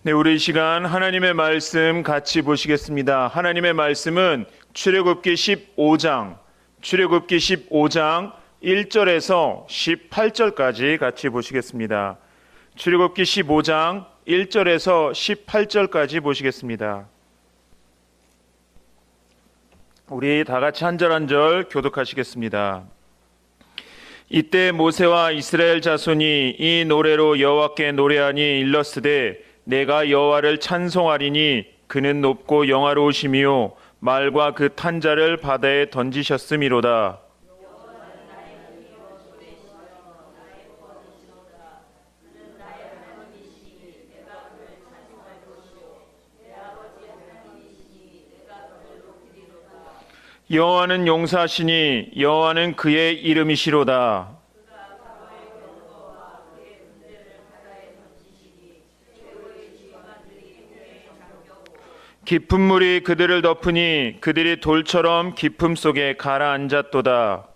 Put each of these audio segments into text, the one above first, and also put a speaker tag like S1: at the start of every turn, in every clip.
S1: 네, 우리 이 시간 하나님의 말씀 같이 보시겠습니다. 하나님의 말씀은 출애굽기 15장 1절에서 18절까지 같이 보시겠습니다. 출애굽기 15장 1절에서 18절까지 보시겠습니다. 우리 다 같이 한 절 한 절 교독하시겠습니다. 이때 모세와 이스라엘 자손이 이 노래로 여호와께 노래하니 일렀으되 내가 여호와를 찬송하리니 그는 높고 영화로우시며 말과 그 탄 자를 바다에 던지셨음이로다. 여호와는 용사시니 여호와는 그의 이름이시로다. 깊은 물이 그들을 덮으니 그들이 돌처럼 깊음 속에 가라앉았도다.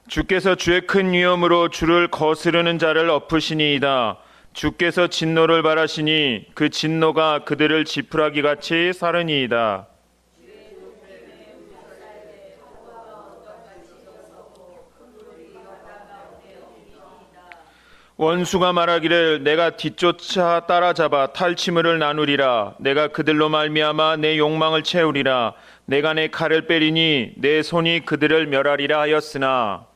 S1: 주께서 주의 큰 위엄으로 주를 거스르는 자를 엎으시니이다. 주께서 진노를 바라시니 그 진노가 그들을 지푸라기 같이 사르니이다. 원수가 말하기를 내가 뒤쫓아 따라잡아 탈취물을 나누리라. 내가 그들로 말미암아 내 욕망을 채우리라. 내가 내 칼을 빼리니 내 손이 그들을 멸하리라 하였으나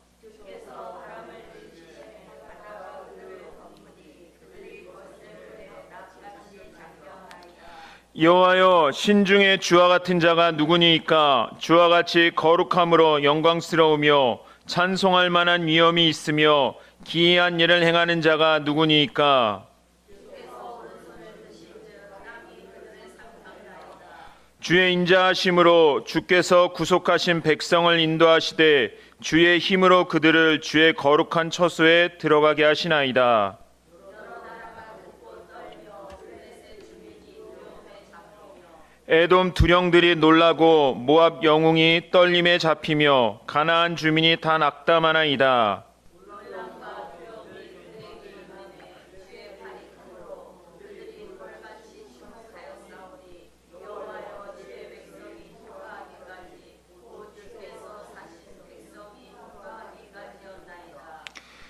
S1: 여호와여, 신중에 주와 같은 자가 누구니이까? 주와 같이 거룩함으로 영광스러우며 찬송할 만한 위엄이 있으며 기이한 일을 행하는 자가 누구니이까? 주의 인자하심으로 주께서 구속하신 백성을 인도하시되 주의 힘으로 그들을 주의 거룩한 처소에 들어가게 하시나이다. 에돔 두령들이 놀라고 모압 영웅이 떨림에 잡히며 가나안 주민이 다 낙담하나이다.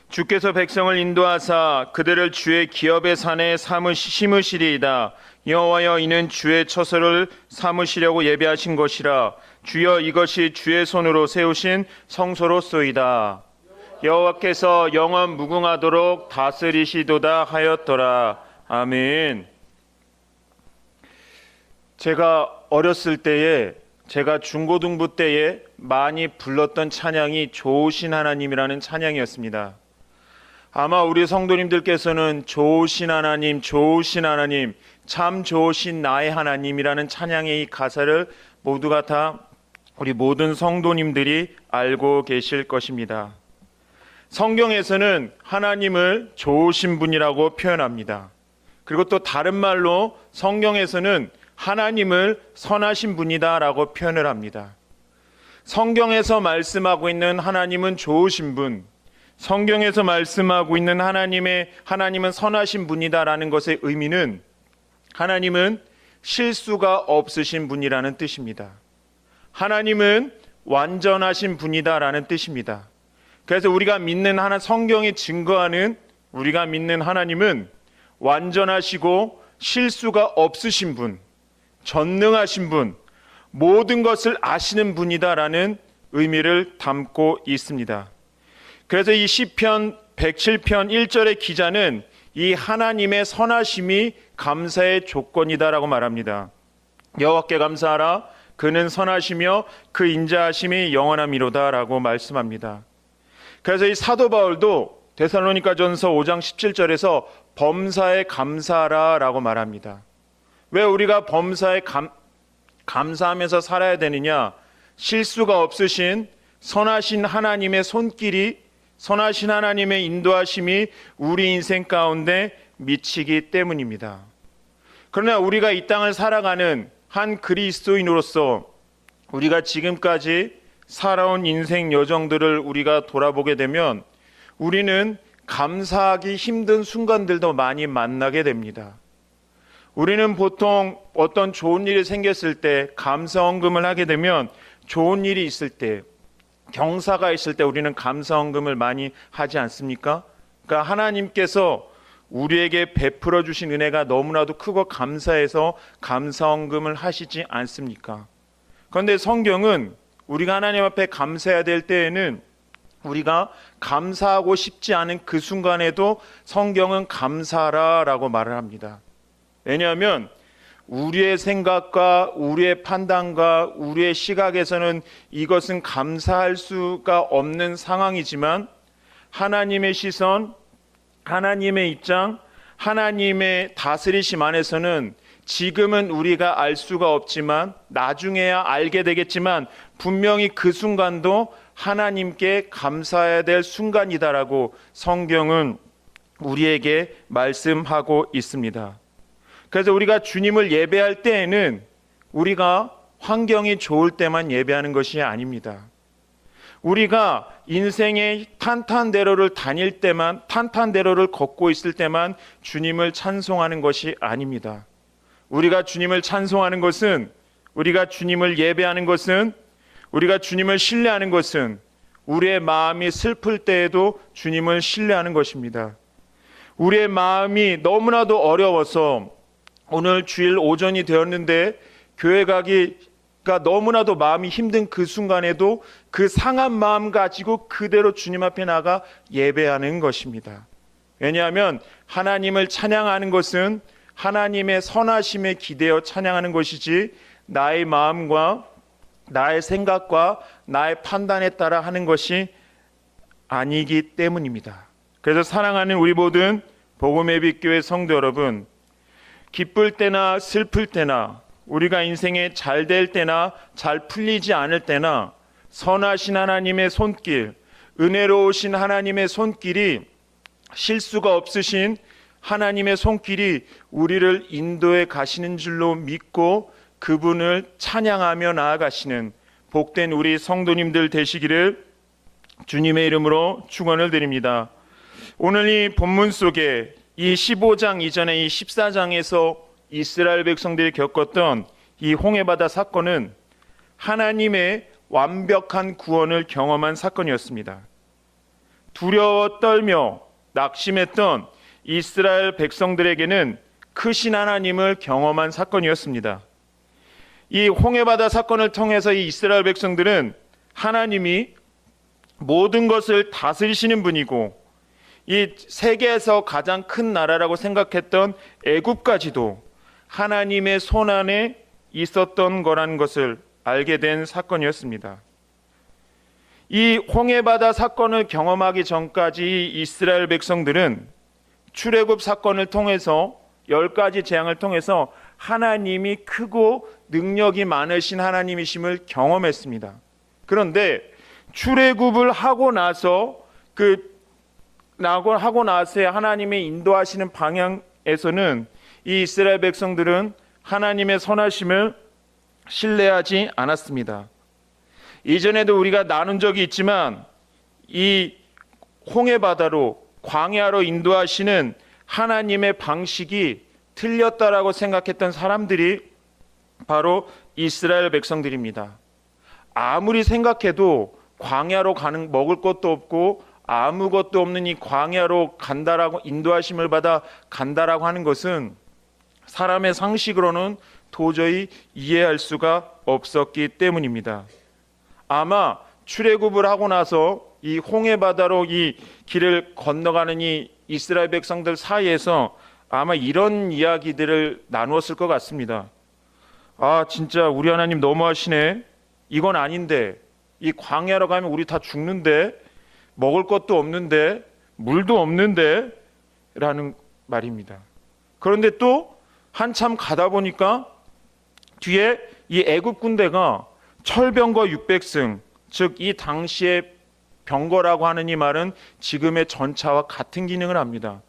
S1: 주께서 백성을 인도하사 그들을 주의 기업의 산에 심으시리이다. 여호와여, 이는 주의 처소를 삼으시려고 예배하신 것이라. 주여, 이것이 주의 손으로 세우신 성소로소이다. 여호와께서 영원 무궁하도록 다스리시도다 하였더라. 아멘. 제가 어렸을 때에, 제가 중고등부 때에 많이 불렀던 찬양이 좋으신 하나님이라는 찬양이었습니다. 아마 우리 성도님들께서는 좋으신 하나님, 좋으신 하나님, 참 좋으신 나의 하나님이라는 찬양의 이 가사를 모두가 다 우리 모든 성도님들이 알고 계실 것입니다. 성경에서는 하나님을 좋으신 분이라고 표현합니다. 그리고 또 다른 말로 성경에서는 하나님을 선하신 분이다라고 표현을 합니다. 성경에서 말씀하고 있는 하나님은 좋으신 분, 성경에서 말씀하고 있는 하나님은 선하신 분이다라는 것의 의미는 하나님은 실수가 없으신 분이라는 뜻입니다. 하나님은 완전하신 분이다라는 뜻입니다. 그래서 우리가 믿는 성경이 증거하는 우리가 믿는 하나님은 완전하시고 실수가 없으신 분, 전능하신 분, 모든 것을 아시는 분이다라는 의미를 담고 있습니다. 그래서 이 시편 107편 1절의 기자는 이 하나님의 선하심이 감사의 조건이다라고 말합니다. 여호와께 감사하라. 그는 선하시며 그 인자하심이 영원함이로다라고 말씀합니다. 그래서 이 사도 바울도 데살로니가전서 5장 17절에서 범사에 감사하라라고 말합니다. 왜 우리가 범사에 감사하면서 살아야 되느냐? 실수가 없으신 선하신 하나님의 손길이, 선하신 하나님의 인도하심이 우리 인생 가운데 미치기 때문입니다. 그러나 우리가 이 땅을 살아가는 한 그리스도인으로서 우리가 지금까지 살아온 인생 여정들을 우리가 돌아보게 되면 우리는 감사하기 힘든 순간들도 많이 만나게 됩니다. 우리는 보통 어떤 좋은 일이 생겼을 때 감사헌금을 하게 되면 좋은 일이 있을 때, 경사가 있을 때 우리는 감사헌금을 많이 하지 않습니까? 그러니까 하나님께서 우리에게 베풀어 주신 은혜가 너무나도 크고 감사해서 감사헌금을 하시지 않습니까? 그런데 성경은 우리가 하나님 앞에 감사해야 될 때에는 우리가 감사하고 싶지 않은 그 순간에도 성경은 감사하라라고 말을 합니다. 왜냐하면 우리의 생각과 우리의 판단과 우리의 시각에서는 이것은 감사할 수가 없는 상황이지만 하나님의 시선, 하나님의 입장, 하나님의 다스리심 안에서는 지금은 우리가 알 수가 없지만 나중에야 알게 되겠지만 분명히 그 순간도 하나님께 감사해야 될 순간이다라고 성경은 우리에게 말씀하고 있습니다. 그래서 우리가 주님을 예배할 때에는 우리가 환경이 좋을 때만 예배하는 것이 아닙니다. 우리가 인생의 탄탄대로를 다닐 때만, 탄탄대로를 걷고 있을 때만 주님을 찬송하는 것이 아닙니다. 우리가 주님을 찬송하는 것은, 우리가 주님을 예배하는 것은, 우리가 주님을 신뢰하는 것은 우리의 마음이 슬플 때에도 주님을 신뢰하는 것입니다. 우리의 마음이 너무나도 어려워서 오늘 주일 오전이 되었는데 교회 가기가 너무나도 마음이 힘든 그 순간에도 그 상한 마음 가지고 그대로 주님 앞에 나가 예배하는 것입니다. 왜냐하면 하나님을 찬양하는 것은 하나님의 선하심에 기대어 찬양하는 것이지 나의 마음과 나의 생각과 나의 판단에 따라 하는 것이 아니기 때문입니다. 그래서 사랑하는 우리 모든 복음의 빛 교회 성도 여러분, 기쁠 때나 슬플 때나 우리가 인생에 잘 될 때나 잘 풀리지 않을 때나 선하신 하나님의 손길, 은혜로우신 하나님의 손길이, 실수가 없으신 하나님의 손길이 우리를 인도해 가시는 줄로 믿고 그분을 찬양하며 나아가시는 복된 우리 성도님들 되시기를 주님의 이름으로 축원을 드립니다. 오늘 이 본문 속에 이 15장 이전에 이 14장에서 이스라엘 백성들이 겪었던 이 홍해바다 사건은 하나님의 완벽한 구원을 경험한 사건이었습니다. 두려워 떨며 낙심했던 이스라엘 백성들에게는 크신 하나님을 경험한 사건이었습니다. 이 홍해바다 사건을 통해서 이 이스라엘 백성들은 하나님이 모든 것을 다스리시는 분이고 이 세계에서 가장 큰 나라라고 생각했던 애굽까지도 하나님의 손 안에 있었던 거란 것을 알게 된 사건이었습니다. 이 홍해바다 사건을 경험하기 전까지 이스라엘 백성들은 출애굽 사건을 통해서 10가지 재앙을 통해서 하나님이 크고 능력이 많으신 하나님이심을 경험했습니다. 그런데 출애굽을 하고 나서 하고 나서의 하나님의 인도하시는 방향에서는 이 이스라엘 백성들은 하나님의 선하심을 신뢰하지 않았습니다. 이전에도 우리가 나눈 적이 있지만 이 홍해바다로 광야로 인도하시는 하나님의 방식이 틀렸다라고 생각했던 사람들이 바로 이스라엘 백성들입니다. 아무리 생각해도 광야로 먹을 것도 없고 아무것도 없는 이 광야로 간다라고 인도하심을 받아 간다라고 하는 것은 사람의 상식으로는 도저히 이해할 수가 없었기 때문입니다. 아마 출애굽을 하고 나서 이 홍해바다로 이 길을 건너가는 이 이스라엘 백성들 사이에서 아마 이런 이야기들을 나누었을 것 같습니다. 아, 진짜 우리 하나님 너무하시네. 이건 아닌데, 이 광야로 가면 우리 다 죽는데, 먹을 것도 없는데, 물도 없는데 라는 말입니다. 그런데 또 한참 가다 보니까 뒤에 이 애굽 군대가 철병거 600승, 즉 이 당시에 병거라고 하는 이 말은 지금의 전차와 같은 기능을 합니다.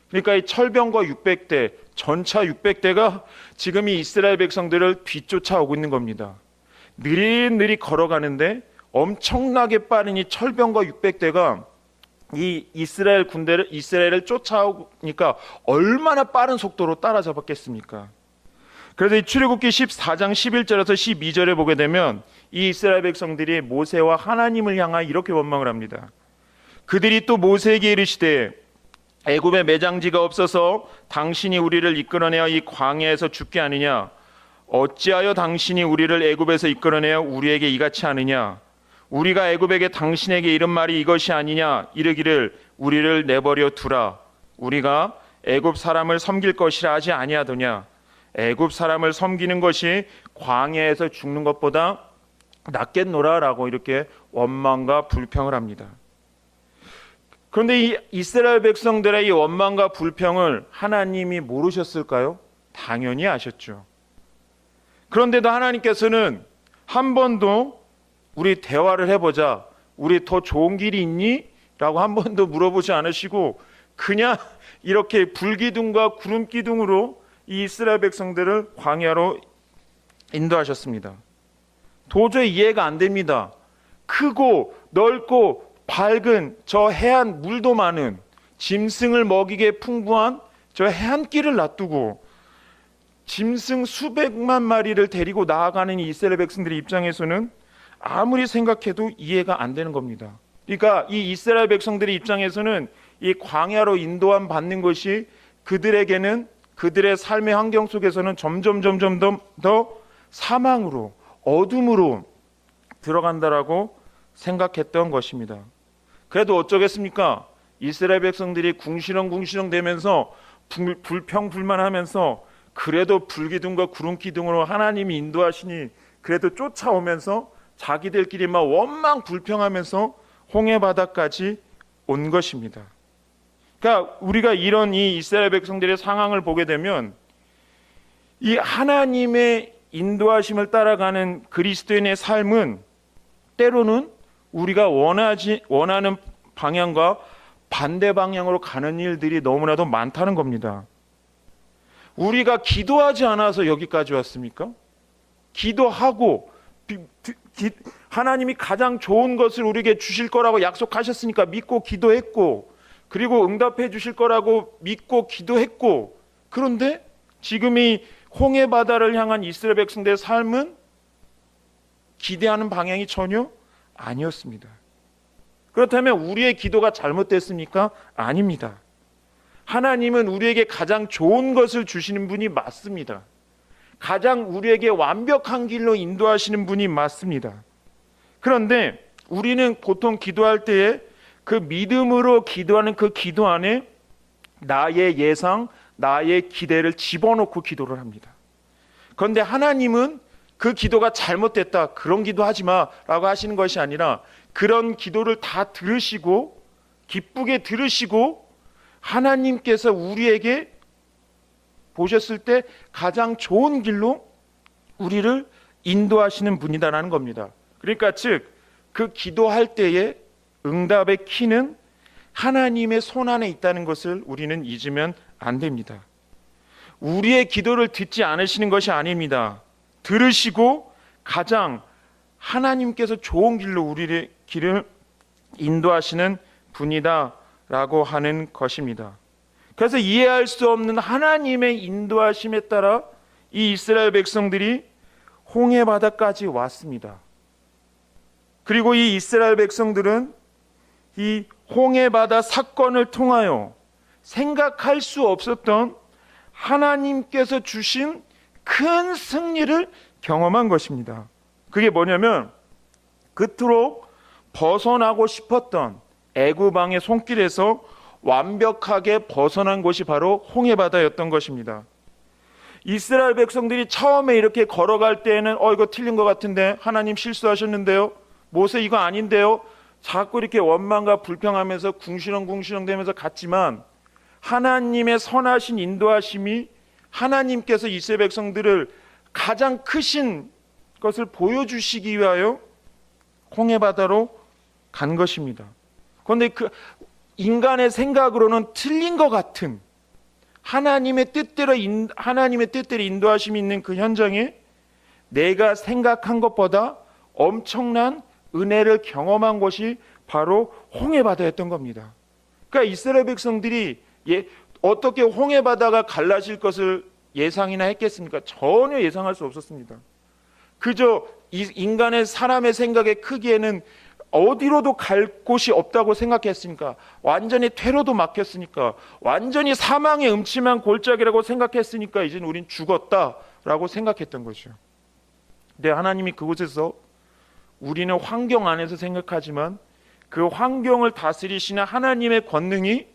S1: 그러니까 이 철병거 600대, 전차 600대가 지금 이 이스라엘 백성들을 뒤쫓아오고 있는 겁니다. 느릿느릿 걸어가는데 엄청나게 빠른 이 철병과 600대가 이 이스라엘을 쫓아오니까 얼마나 빠른 속도로 따라잡았겠습니까? 그래서 이 출애굽기 14장 11절에서 12절에 보게 되면 이 이스라엘 백성들이 모세와 하나님을 향하여 이렇게 원망을 합니다. 그들이 또 모세에게 이르시되 애굽에 매장지가 없어서 당신이 우리를 이끌어내어 이 광야에서 죽게 하느냐? 어찌하여 당신이 우리를 애굽에서 이끌어내어 우리에게 이같이 하느냐? 우리가 애굽에게 당신에게 이른 말이 이것이 아니냐? 이르기를 우리를 내버려 두라. 우리가 애굽 사람을 섬길 것이라 하지 아니하더냐? 애굽 사람을 섬기는 것이 광야에서 죽는 것보다 낫겠노라라고 이렇게 원망과 불평을 합니다. 그런데 이 이스라엘 백성들의 이 원망과 불평을 하나님이 모르셨을까요? 당연히 아셨죠. 그런데도 하나님께서는 한 번도 우리 대화를 해보자, 우리 더 좋은 길이 있니? 라고 한 번도 물어보지 않으시고 그냥 이렇게 불기둥과 구름기둥으로 이 이스라엘 백성들을 광야로 인도하셨습니다. 도저히 이해가 안 됩니다. 크고 넓고 밝은 저 해안, 물도 많은 짐승을 먹이게 풍부한 저 해안길을 놔두고 짐승 수백만 마리를 데리고 나아가는 이 이스라엘 백성들의 입장에서는 아무리 생각해도 이해가 안 되는 겁니다. 그러니까 이 이스라엘 백성들의 입장에서는 이 광야로 인도함 받는 것이 그들에게는 그들의 삶의 환경 속에서는 점점 더 사망으로, 어둠으로 들어간다라고 생각했던 것입니다. 그래도 어쩌겠습니까? 이스라엘 백성들이 궁시렁궁시렁 되면서 불평불만하면서 그래도 불기둥과 구름기둥으로 하나님이 인도하시니 그래도 쫓아오면서 자기들끼리만 원망 불평하면서 홍해 바다까지 온 것입니다. 그러니까 우리가 이런 이 이스라엘 백성들의 상황을 보게 되면 이 하나님의 인도하심을 따라가는 그리스도인의 삶은 때로는 우리가 원하는 방향과 반대 방향으로 가는 일들이 너무나도 많다는 겁니다. 우리가 기도하지 않아서 여기까지 왔습니까? 기도하고 하나님이 가장 좋은 것을 우리에게 주실 거라고 약속하셨으니까 믿고 기도했고, 그리고 응답해 주실 거라고 믿고 기도했고, 그런데 지금 이 홍해 바다를 향한 이스라엘 백성들의 삶은 기대하는 방향이 전혀 아니었습니다. 그렇다면 우리의 기도가 잘못됐습니까? 아닙니다. 하나님은 우리에게 가장 좋은 것을 주시는 분이 맞습니다. 가장 우리에게 완벽한 길로 인도하시는 분이 맞습니다. 그런데 우리는 보통 기도할 때에 그 믿음으로 기도하는 그 기도 안에 나의 예상, 나의 기대를 집어넣고 기도를 합니다. 그런데 하나님은 그 기도가 잘못됐다, 그런 기도하지 마라고 하시는 것이 아니라 그런 기도를 다 들으시고 기쁘게 들으시고 하나님께서 우리에게 보셨을 때 가장 좋은 길로 우리를 인도하시는 분이다라는 겁니다. 그러니까 즉 그 기도할 때에 응답의 키는 하나님의 손 안에 있다는 것을 우리는 잊으면 안 됩니다. 우리의 기도를 듣지 않으시는 것이 아닙니다. 들으시고 가장 하나님께서 좋은 길로 우리의 길을 인도하시는 분이다라고 하는 것입니다. 그래서 이해할 수 없는 하나님의 인도하심에 따라 이 이스라엘 백성들이 홍해 바다까지 왔습니다. 그리고 이 이스라엘 백성들은 이 홍해 바다 사건을 통하여 생각할 수 없었던 하나님께서 주신 큰 승리를 경험한 것입니다. 그게 뭐냐면 그토록 벗어나고 싶었던 애굽 왕의 손길에서 완벽하게 벗어난 곳이 바로 홍해 바다였던 것입니다. 이스라엘 백성들이 처음에 이렇게 걸어갈 때에는 이거 틀린 것 같은데, 하나님 실수하셨는데요, 모세 이거 아닌데요, 자꾸 이렇게 원망과 불평하면서 궁시렁궁시렁 되면서 갔지만 하나님의 선하신 인도하심이 하나님께서 이스라엘 백성들을 가장 크신 것을 보여주시기 위하여 홍해 바다로 간 것입니다. 그런데 그 인간의 생각으로는 틀린 것 같은 하나님의 뜻대로 인도하심이 있는 그 현장에 내가 생각한 것보다 엄청난 은혜를 경험한 것이 바로 홍해바다였던 겁니다. 그러니까 이스라엘 백성들이 어떻게 홍해바다가 갈라질 것을 예상이나 했겠습니까? 전혀 예상할 수 없었습니다. 그저 인간의 사람의 생각의 크기에는 어디로도 갈 곳이 없다고 생각했으니까, 완전히 퇴로도 막혔으니까, 완전히 사망의 음침한 골짜기라고 생각했으니까 이제 우린 죽었다라고 생각했던 거죠. 근데 하나님이 그곳에서, 우리는 환경 안에서 생각하지만 그 환경을 다스리시는 하나님의 권능이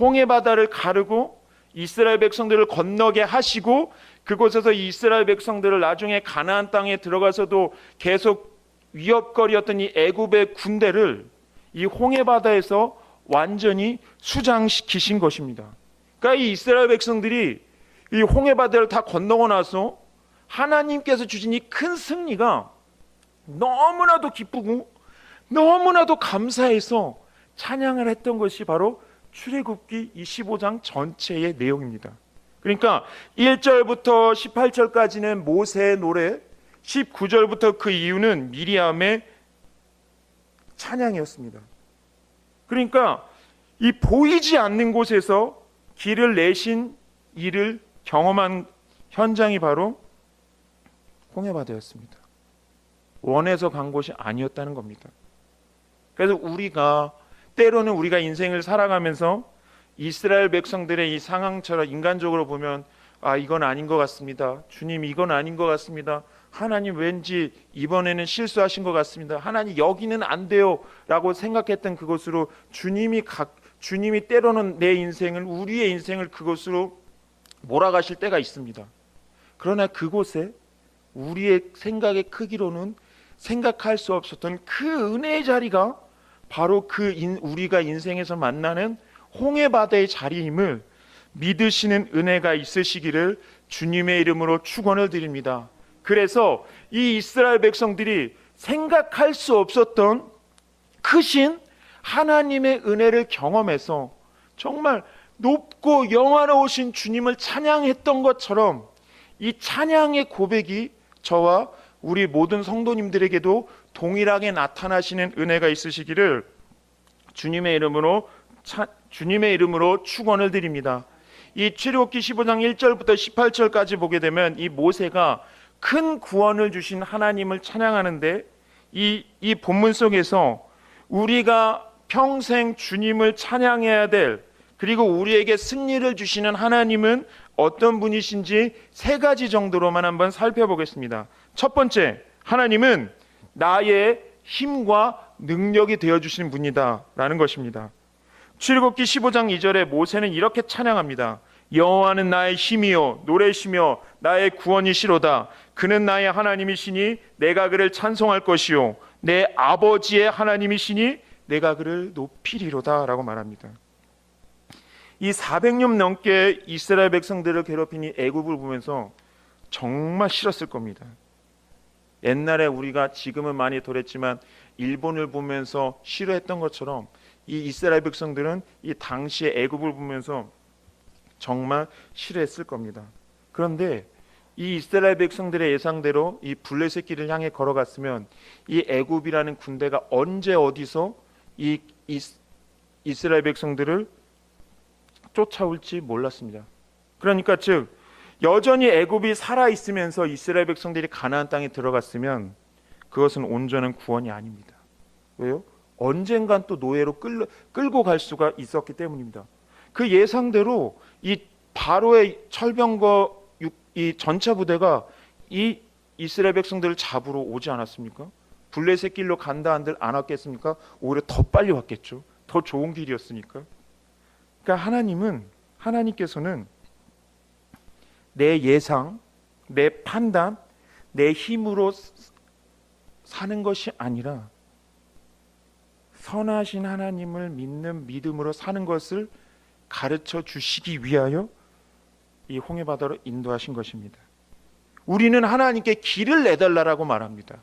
S1: 홍해바다를 가르고 이스라엘 백성들을 건너게 하시고, 그곳에서 이스라엘 백성들을 나중에 가나안 땅에 들어가서도 계속 위협거리였던 이 애굽의 군대를 이 홍해바다에서 완전히 수장시키신 것입니다. 그러니까 이 이스라엘 백성들이 이 홍해바다를 다 건너고 나서 하나님께서 주신 이 큰 승리가 너무나도 기쁘고 너무나도 감사해서 찬양을 했던 것이 바로 출애굽기 25장 전체의 내용입니다. 그러니까 1절부터 18절까지는 모세의 노래, 19절부터 그 이유는 미리암의 찬양이었습니다. 그러니까 이 보이지 않는 곳에서 길을 내신 일을 경험한 현장이 바로 홍해바다였습니다. 원해서 간 곳이 아니었다는 겁니다. 그래서 때로는 우리가 인생을 살아가면서 이스라엘 백성들의 이 상황처럼 인간적으로 보면 이건 아닌 것 같습니다. 주님, 이건 아닌 것 같습니다. 하나님, 왠지 이번에는 실수하신 것 같습니다. 하나님, 여기는 안 돼요 라고 생각했던 그곳으로 주님이 때로는 우리의 인생을 그곳으로 몰아가실 때가 있습니다. 그러나 그곳에 우리의 생각의 크기로는 생각할 수 없었던 그 은혜의 자리가 바로 우리가 인생에서 만나는 홍해바다의 자리임을 믿으시는 은혜가 있으시기를 주님의 이름으로 축원을 드립니다. 그래서 이 이스라엘 백성들이 생각할 수 없었던 크신 하나님의 은혜를 경험해서 정말 높고 영화로우신 주님을 찬양했던 것처럼 이 찬양의 고백이 저와 우리 모든 성도님들에게도 동일하게 나타나시는 은혜가 있으시기를 주님의 이름으로 축원을 드립니다. 이 출애굽기 15장 1절부터 18절까지 보게 되면 이 모세가 큰 구원을 주신 하나님을 찬양하는데, 이 본문 속에서 우리가 평생 주님을 찬양해야 될, 그리고 우리에게 승리를 주시는 하나님은 어떤 분이신지 세 가지 정도로만 한번 살펴보겠습니다. 첫 번째, 하나님은 나의 힘과 능력이 되어주시는 분이다 라는 것입니다. 출애굽기 15장 2절에 모세는 이렇게 찬양합니다. 여호와는 나의 힘이요 노래시며 나의 구원이시로다. 그는 나의 하나님이시니 내가 그를 찬송할 것이요 내 아버지의 하나님이시니 내가 그를 높이리로다 라고 말합니다. 이 400년 넘게 이스라엘 백성들을 괴롭힌 이 애굽을 보면서 정말 싫었을 겁니다. 옛날에 우리가 지금은 많이 덜했지만 일본을 보면서 싫어했던 것처럼 이 이스라엘 백성들은 이 당시의 애굽을 보면서 정말 싫어했을 겁니다. 그런데 이 이스라엘 백성들의 예상대로 이 블레셋 길을 향해 걸어갔으면 이 애굽이라는 군대가 언제 어디서 이 이스라엘 백성들을 쫓아올지 몰랐습니다. 그러니까 즉 여전히 애굽이 살아있으면서 이스라엘 백성들이 가나안 땅에 들어갔으면 그것은 온전한 구원이 아닙니다. 왜요? 언젠간 또 노예로 끌고 갈 수가 있었기 때문입니다. 그 예상대로 이 바로의 철병과 이 전차 부대가 이 이스라엘 백성들을 잡으러 오지 않았습니까? 블레셋 길로 간다 한들 안 왔겠습니까? 오히려 더 빨리 왔겠죠. 더 좋은 길이었으니까. 그러니까 하나님께서는 내 예상, 내 판단, 내 힘으로 사는 것이 아니라 선하신 하나님을 믿는 믿음으로 사는 것을 가르쳐 주시기 위하여 이 홍해바다로 인도하신 것입니다. 우리는 하나님께 길을 내달라고 말합니다.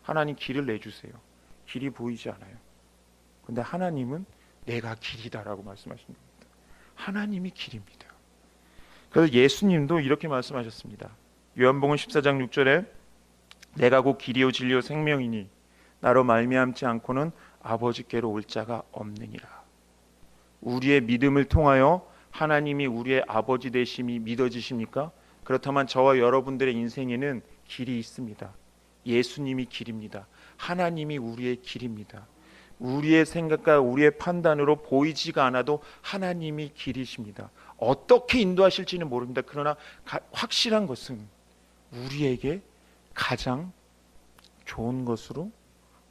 S1: 하나님 길을 내주세요. 길이 보이지 않아요. 그런데 하나님은 내가 길이다라고 말씀하신 겁니다. 하나님이 길입니다. 그래서 예수님도 이렇게 말씀하셨습니다. 요한복음 14장 6절에 내가 곧 길이요 진리요 생명이니 나로 말미암지 않고는 아버지께로 올 자가 없느니라. 우리의 믿음을 통하여 하나님이 우리의 아버지 되심이 믿어지십니까? 그렇다면 저와 여러분들의 인생에는 길이 있습니다. 예수님이 길입니다. 하나님이 우리의 길입니다. 우리의 생각과 우리의 판단으로 보이지가 않아도 하나님이 길이십니다. 어떻게 인도하실지는 모릅니다. 그러나 확실한 것은 우리에게 가장 좋은 것으로,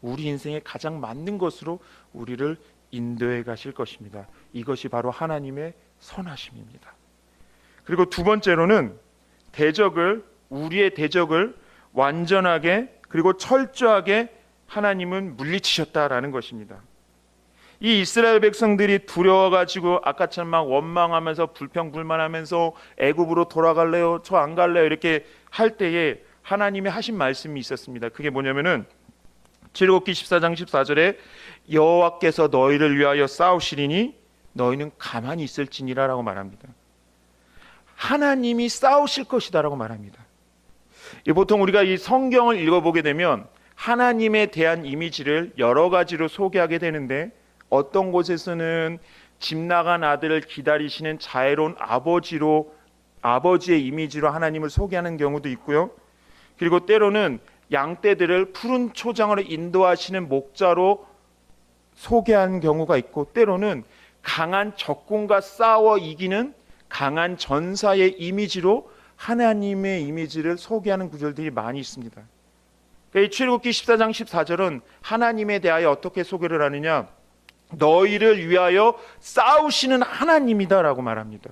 S1: 우리 인생에 가장 맞는 것으로 우리를 인도해 가실 것입니다. 이것이 바로 하나님의 선하심입니다. 그리고 두 번째로는 우리의 대적을 완전하게 그리고 철저하게 하나님은 물리치셨다라는 것입니다. 이 이스라엘 백성들이 두려워가지고 아까처럼 막 원망하면서 불평불만하면서 애굽으로 돌아갈래요? 저 안 갈래요? 이렇게 할 때에 하나님이 하신 말씀이 있었습니다. 그게 뭐냐면은 출애굽기 14장 14절에 여호와께서 너희를 위하여 싸우시리니 너희는 가만히 있을지니라 라고 말합니다. 하나님이 싸우실 것이다 라고 말합니다. 보통 우리가 이 성경을 읽어보게 되면 하나님에 대한 이미지를 여러 가지로 소개하게 되는데, 어떤 곳에서는 집 나간 아들을 기다리시는 자애로운 아버지의 이미지로 하나님을 소개하는 경우도 있고요. 그리고 때로는 양떼들을 푸른 초장으로 인도하시는 목자로 소개하는 경우가 있고, 때로는 강한 적군과 싸워 이기는 강한 전사의 이미지로 하나님의 이미지를 소개하는 구절들이 많이 있습니다. 이 출애굽기 14장 14절은 하나님에 대하여 어떻게 소개를 하느냐, 너희를 위하여 싸우시는 하나님이다 라고 말합니다.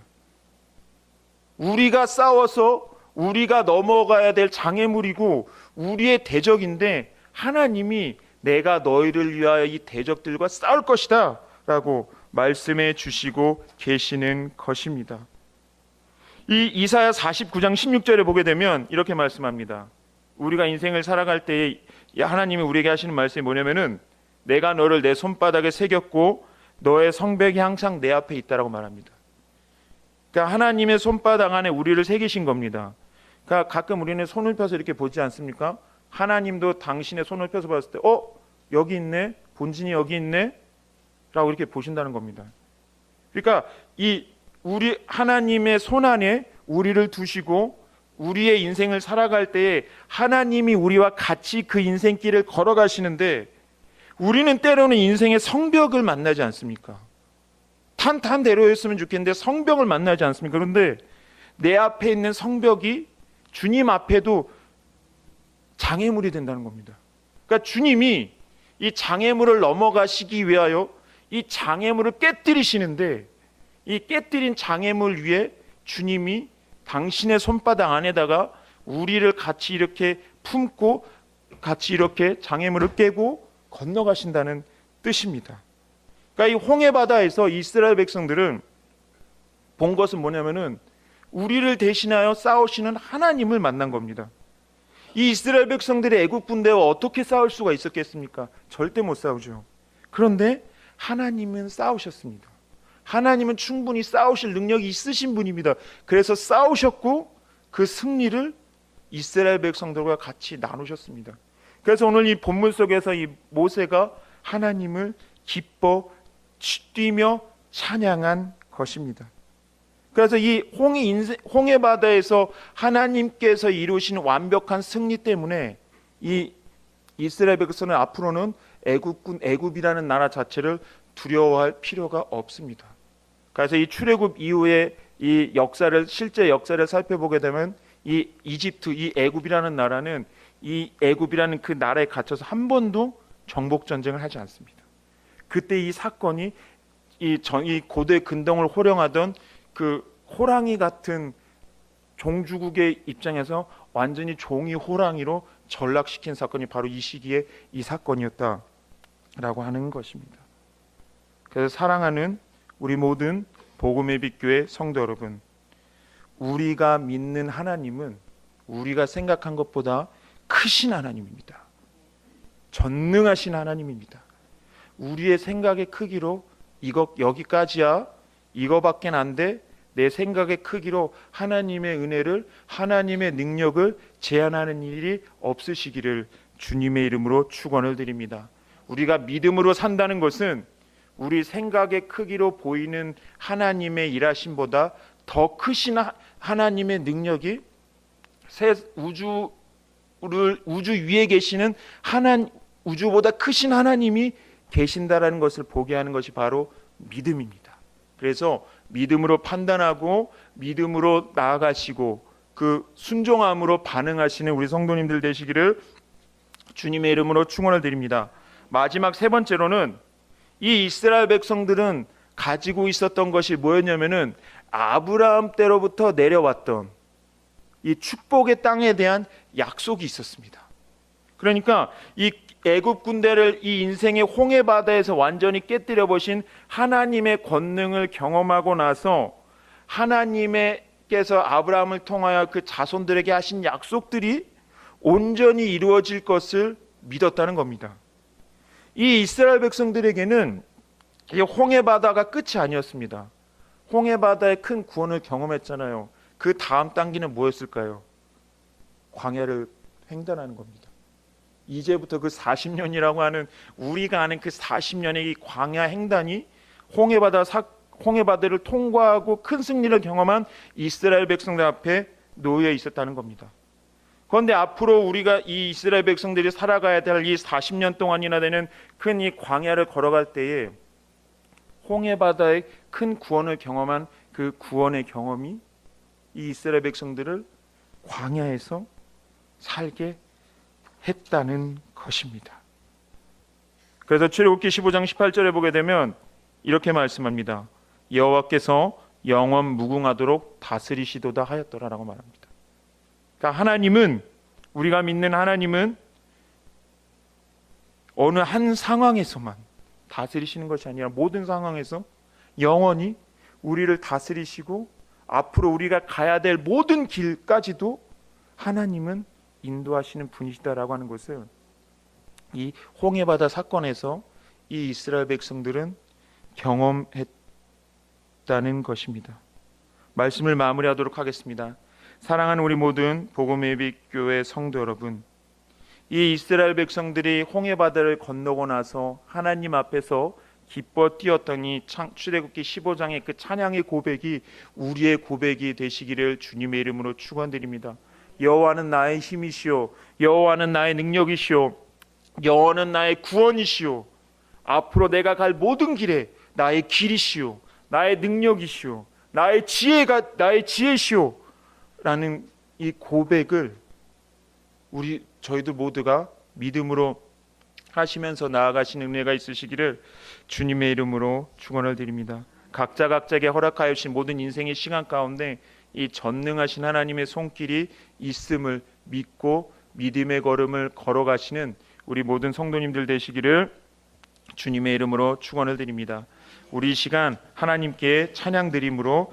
S1: 우리가 싸워서 우리가 넘어가야 될 장애물이고 우리의 대적인데, 하나님이 내가 너희를 위하여 이 대적들과 싸울 것이다 라고 말씀해 주시고 계시는 것입니다. 이 이사야 49장 16절에 보게 되면 이렇게 말씀합니다. 우리가 인생을 살아갈 때에 하나님이 우리에게 하시는 말씀이 뭐냐면은, 내가 너를 내 손바닥에 새겼고 너의 성벽이 항상 내 앞에 있다라고 말합니다. 그러니까 하나님의 손바닥 안에 우리를 새기신 겁니다. 그러니까 가끔 우리는 손을 펴서 이렇게 보지 않습니까? 하나님도 당신의 손을 펴서 봤을 때 여기 있네, 본진이 여기 있네 라고 이렇게 보신다는 겁니다. 그러니까 우리 하나님의 손 안에 우리를 두시고 우리의 인생을 살아갈 때에 하나님이 우리와 같이 그 인생길을 걸어가시는데, 우리는 때로는 인생의 성벽을 만나지 않습니까? 탄탄대로였으면 좋겠는데 성벽을 만나지 않습니까? 그런데 내 앞에 있는 성벽이 주님 앞에도 장애물이 된다는 겁니다. 그러니까 주님이 이 장애물을 넘어가시기 위하여 이 장애물을 깨뜨리시는데, 이 깨뜨린 장애물 위에 주님이 당신의 손바닥 안에다가 우리를 같이 이렇게 품고 같이 이렇게 장애물을 깨고 건너가신다는 뜻입니다. 그러니까 이 홍해 바다에서 이스라엘 백성들은 본 것은 뭐냐면은 우리를 대신하여 싸우시는 하나님을 만난 겁니다. 이 이스라엘 백성들이 애국 군대와 어떻게 싸울 수가 있었겠습니까? 절대 못 싸우죠. 그런데 하나님은 싸우셨습니다. 하나님은 충분히 싸우실 능력이 있으신 분입니다. 그래서 싸우셨고 그 승리를 이스라엘 백성들과 같이 나누셨습니다. 그래서 오늘 이 본문 속에서 이 모세가 하나님을 기뻐 뛰며 찬양한 것입니다. 그래서 이 홍해 바다에서 하나님께서 이루신 완벽한 승리 때문에 이 이스라엘 백성은 앞으로는 애굽이라는 나라 자체를 두려워할 필요가 없습니다. 그래서 이 출애굽 이후에 이 실제 역사를 살펴보게 되면 이 이집트, 이 애굽이라는 나라는 이 애굽이라는 그 나라에 갇혀서 한 번도 정복 전쟁을 하지 않습니다. 그때 이 사건이 이 고대 근동을 호령하던 그 호랑이 같은 종주국의 입장에서 완전히 종이 호랑이로 전락시킨 사건이 바로 이 시기에 이 사건이었다라고 하는 것입니다. 그래서 사랑하는 우리 모든 복음의 빛 교회 성도 여러분, 우리가 믿는 하나님은 우리가 생각한 것보다 크신 하나님입니다. 전능하신 하나님입니다. 우리의 생각의 크기로 여기까지야, 이거밖에 안 돼, 내 생각의 크기로 하나님의 은혜를, 하나님의 능력을 제한하는 일이 없으시기를 주님의 이름으로 축원을 드립니다. 우리가 믿음으로 산다는 것은 우리 생각의 크기로 보이는 하나님의 일하심보다 더 크신 하나님의 능력이 우주 위에 계시는 우주보다 크신 하나님이 계신다라는 것을 보게 하는 것이 바로 믿음입니다. 그래서 믿음으로 판단하고 믿음으로 나아가시고 그 순종함으로 반응하시는 우리 성도님들 되시기를 주님의 이름으로 축원을 드립니다. 마지막 세 번째로는 이 이스라엘 백성들은 가지고 있었던 것이 뭐였냐면은 아브라함 때로부터 내려왔던 이 축복의 땅에 대한 약속이 있었습니다. 그러니까 이 애굽 군대를 이 인생의 홍해 바다에서 완전히 깨뜨려 보신 하나님의 권능을 경험하고 나서 하나님께서 아브라함을 통하여 그 자손들에게 하신 약속들이 온전히 이루어질 것을 믿었다는 겁니다. 이 이스라엘 백성들에게는 이 홍해 바다가 끝이 아니었습니다. 홍해 바다의 큰 구원을 경험했잖아요. 그 다음 단계는 뭐였을까요? 광야를 횡단하는 겁니다. 이제부터 그 40년이라고 하는 우리가 아는 그 40년의 이 광야 횡단이 홍해바다를 통과하고 큰 승리를 경험한 이스라엘 백성들 앞에 놓여 있었다는 겁니다. 그런데 앞으로 우리가 이 이스라엘 백성들이 살아가야 될 이 40년 동안이나 되는 큰 이 광야를 걸어갈 때에 홍해바다의 큰 구원을 경험한 그 구원의 경험이 이 이스라엘 백성들을 광야에서 살게 했다는 것입니다. 그래서 출애굽기 15장 18절에 보게 되면 이렇게 말씀합니다. 여호와께서 영원 무궁하도록 다스리시도다 하였더라라고 말합니다. 그러니까 하나님은, 우리가 믿는 하나님은 어느 한 상황에서만 다스리시는 것이 아니라 모든 상황에서 영원히 우리를 다스리시고 앞으로 우리가 가야 될 모든 길까지도 하나님은 인도하시는 분이시다라고 하는 것을 이 홍해바다 사건에서 이 이스라엘 백성들은 경험했다는 것입니다. 말씀을 마무리하도록 하겠습니다. 사랑하는 우리 모든 복음예비교회 성도 여러분, 이 이스라엘 백성들이 홍해바다를 건너고 나서 하나님 앞에서 기뻐 뛰었던 이 출애굽기 15장의 그 찬양의 고백이 우리의 고백이 되시기를 주님의 이름으로 축원드립니다. 여호와는 나의 힘이시오, 여호와는 나의 능력이시오, 여호와는 나의 구원이시오, 앞으로 내가 갈 모든 길에 나의 길이시오, 나의 능력이시오, 나의 지혜시오 라는 이 고백을 저희들 모두가 믿음으로 하시면서 나아가시는 은혜가 있으시기를 주님의 이름으로 축원을 드립니다. 각자에게 허락하여 주신 모든 인생의 시간 가운데 이 전능하신 하나님의 손길이 있음을 믿고 믿음의 걸음을 걸어가시는 우리 모든 성도님들 되시기를 주님의 이름으로 축원을 드립니다. 우리 이 시간 하나님께 찬양 드림으로